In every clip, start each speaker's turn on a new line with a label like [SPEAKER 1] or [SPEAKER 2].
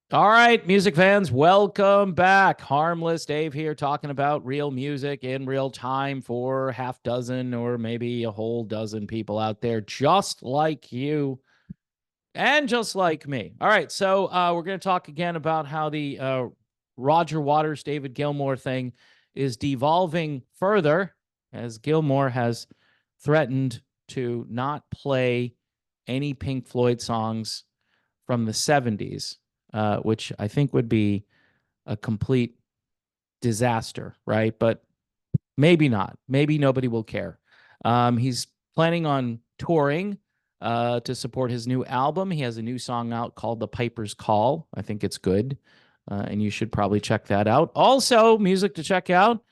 [SPEAKER 1] All right, music fans, welcome back. Harmless Dave here talking about real music in real time for half dozen or maybe a whole dozen people out there just like you and just like me. All right, so we're going to talk again about how the Roger Waters, David Gilmour thing is devolving further as Gilmour has threatened to not play any Pink Floyd songs from the 70s, which I think would be a complete disaster, right? But maybe not. Maybe nobody will care. He's planning on touring to support his new album. He has a new song out called The Piper's Call. I think it's good, and you should probably check that out. Also, music to check out.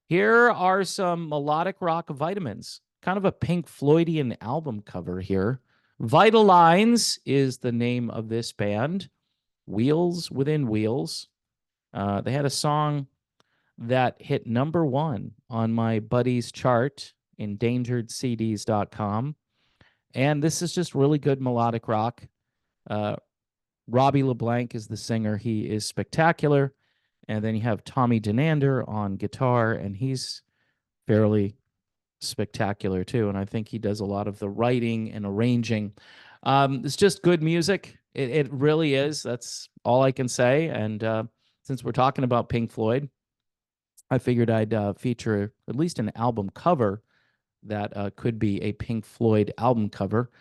[SPEAKER 1] Here are some melodic rock vitamins, kind of a Pink Floydian album cover here. Vital Lines is the name of this band. Wheels Within Wheels. They had a song that hit number one on my buddy's chart, endangeredcds.com. And this is just really good melodic rock. Uh, Robbie LeBlanc is the singer. He is spectacular. And then you have Tommy Denander on guitar, and he's fairly spectacular too. And I think he does a lot of the writing and arranging. It's just good music. It really is. That's all I can say. And since we're talking about Pink Floyd, I figured I'd feature at least an album cover that could be a Pink Floyd album cover.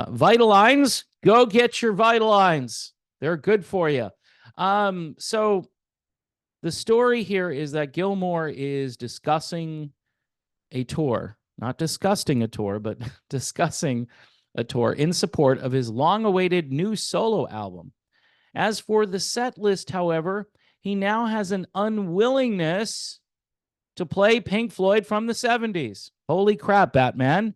[SPEAKER 1] Vital Lines, go get your Vital Lines. They're good for you. So the story here is that Gilmour is discussing a tour, not disgusting a tour, but discussing a tour in support of his long awaited new solo album. As for the set list, however, he now has an unwillingness to play Pink Floyd from the 70s. Holy crap, Batman.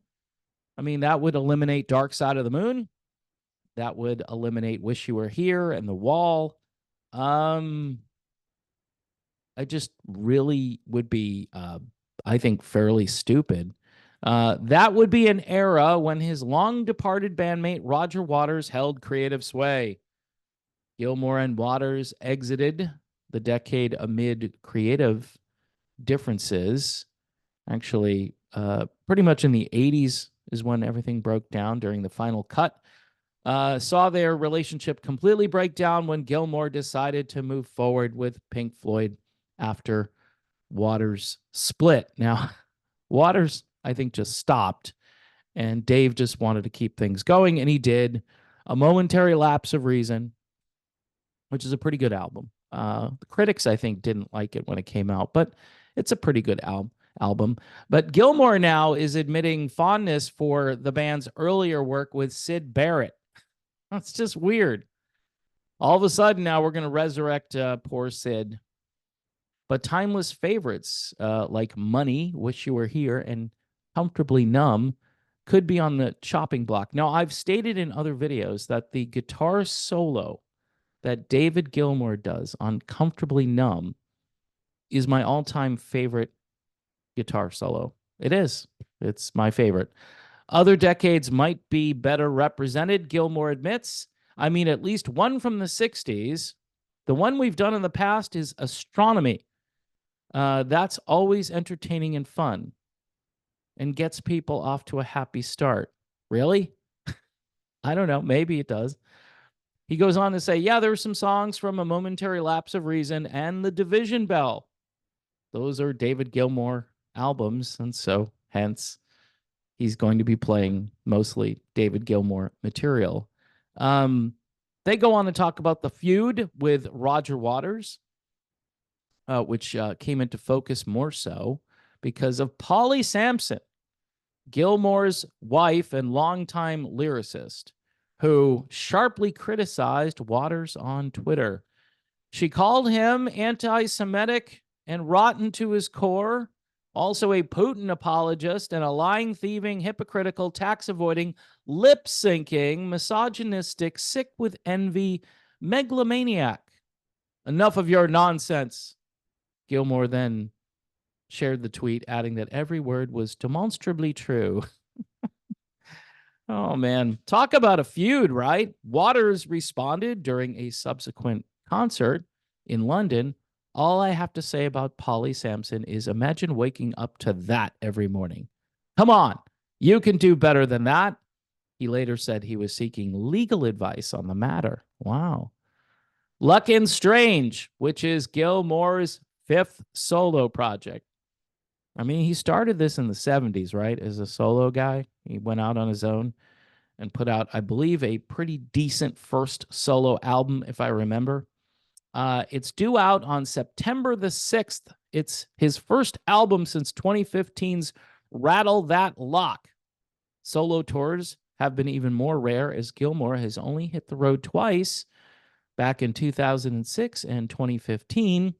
[SPEAKER 1] I mean, that would eliminate Dark Side of the Moon. That would eliminate Wish You Were Here and The Wall. I just really would be, I think, fairly stupid. That would be an era when his long departed bandmate Roger Waters held creative sway. Gilmour and Waters exited the decade amid creative differences. Actually, pretty much in the 80s is when everything broke down during the final cut. Saw their relationship completely break down when Gilmour decided to move forward with Pink Floyd after Waters split. Now, Waters, I think, just stopped, and Dave just wanted to keep things going, and he did. A Momentary Lapse of Reason, which is a pretty good album. The critics, I think, didn't like it when it came out, but it's a pretty good album. But Gilmour now is admitting fondness for the band's earlier work with Syd Barrett. That's just weird. All of a sudden, now we're going to resurrect poor Syd. But timeless favorites like Money, Wish You Were Here, and Comfortably Numb could be on the chopping block. Now, I've stated in other videos that the guitar solo that David Gilmour does on Comfortably Numb is my all-time favorite guitar solo. It is. It's my favorite. Other decades might be better represented, Gilmour admits. I mean, at least one from the 60s. The one we've done in the past is Astronomy. That's always entertaining and fun and gets people off to a happy start. Really? I don't know. Maybe it does. He goes on to say, yeah, there are some songs from A Momentary Lapse of Reason and The Division Bell. Those are David Gilmour albums, and so hence he's going to be playing mostly David Gilmour material. They go on to talk about the feud with Roger Waters, which came into focus more so because of Polly Sampson, Gilmour's wife and longtime lyricist, who sharply criticized Waters on Twitter. She called him anti-Semitic and rotten to his core, also a Putin apologist and a lying, thieving, hypocritical, tax-avoiding, lip-syncing, misogynistic, sick with envy, megalomaniac. Enough of your nonsense. Gilmour then shared the tweet, adding that every word was demonstrably true. Oh, man. Talk about a feud, right? Waters responded during a subsequent concert in London. All I have to say about Polly Sampson is imagine waking up to that every morning. Come on, you can do better than that. He later said he was seeking legal advice on the matter. Wow. Luck and Strange, which is Gilmour's fifth solo project. I mean, he started this in the 70's, right? As a solo guy. He went out on his own and put out, I believe, a pretty decent first solo album, if I remember. It's due out on September the 6th. It's his first album since 2015's Rattle That Lock. Solo tours have been even more rare as Gilmour has only hit the road twice, back in 2006 and 2015,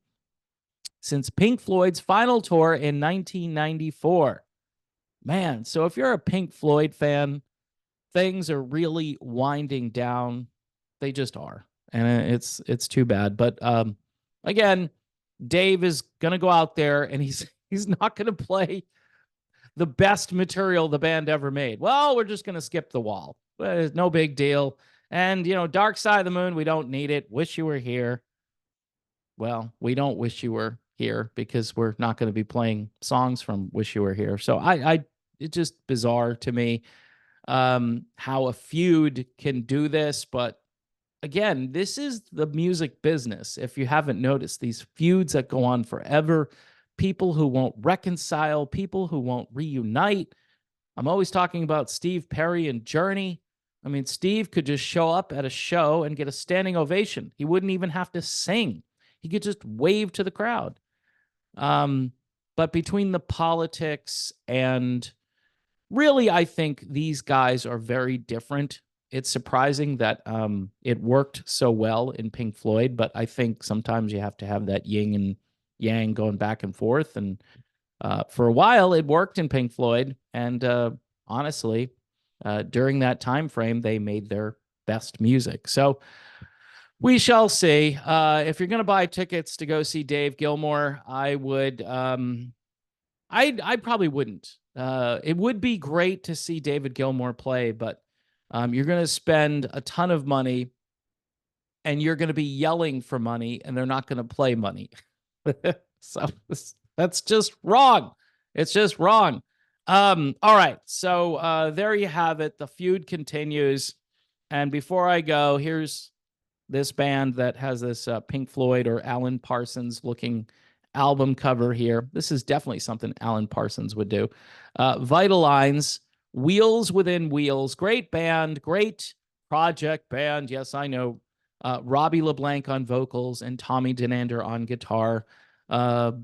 [SPEAKER 1] since Pink Floyd's final tour in 1994. Man, so if you're a Pink Floyd fan, things are really winding down. They just are. And it's too bad. But again, Dave is gonna go out there and he's not gonna play the best material the band ever made. Well, we're just gonna skip the wall. No big deal. And Dark Side of the Moon, we don't need it. Wish You Were Here. Well, we don't wish you were here because we're not going to be playing songs from Wish You Were Here. So it's just bizarre to me how a feud can do this. But again, this is the music business. If you haven't noticed, these feuds that go on forever, people who won't reconcile, people who won't reunite. I'm always talking about Steve Perry and Journey. I mean, Steve could just show up at a show and get a standing ovation. He wouldn't even have to sing. He could just wave to the crowd. But between the politics and really, I think these guys are very different. It's surprising that it worked so well in Pink Floyd, but I think sometimes you have to have that yin and yang going back and forth. And for a while, it worked in Pink Floyd. And honestly, during that time frame, they made their best music. So we shall see. If you're going to buy tickets to go see Dave Gilmour, I would. I probably wouldn't. It would be great to see David Gilmour play, but you're going to spend a ton of money, and you're going to be yelling for money, and they're not going to play money. So that's just wrong. It's just wrong. All right. So there you have it. The feud continues. And before I go, here's this band that has this Pink Floyd or Alan Parsons looking album cover here. This is definitely something Alan Parsons would do. Vital Lines, Wheels Within Wheels. Great band, great project band. Yes, I know. Robbie LeBlanc on vocals and Tommy Denander on guitar. A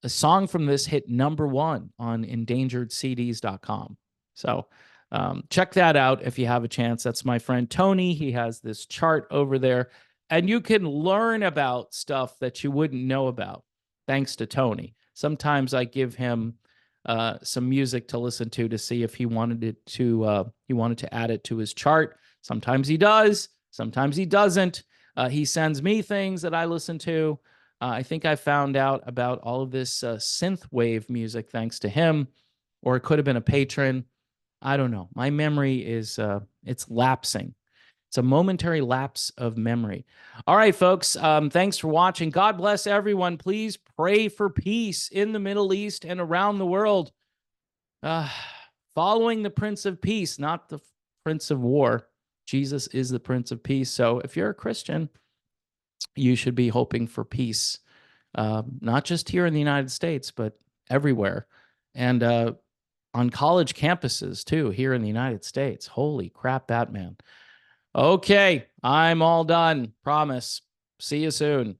[SPEAKER 1] song from this hit #1 on endangeredcds.com. So check that out if you have a chance. That's my friend Tony. He has this chart over there, and you can learn about stuff that you wouldn't know about thanks to Tony. Sometimes I give him some music to listen to see if he wanted to add it to his chart. Sometimes he does. Sometimes he doesn't. He sends me things that I listen to. I think I found out about all of this synthwave music thanks to him, or it could have been a patron. I don't know. My memory is it's lapsing. It's a momentary lapse of memory. All right, folks. Thanks for watching. God bless everyone. Please pray for peace in the Middle East and around the world. Following the Prince of Peace, not the Prince of War. Jesus is the Prince of Peace. So if you're a Christian, you should be hoping for peace, not just here in the United States, but everywhere. And on college campuses, too, here in the United States. Holy crap, Batman. Okay, I'm all done. Promise. See you soon.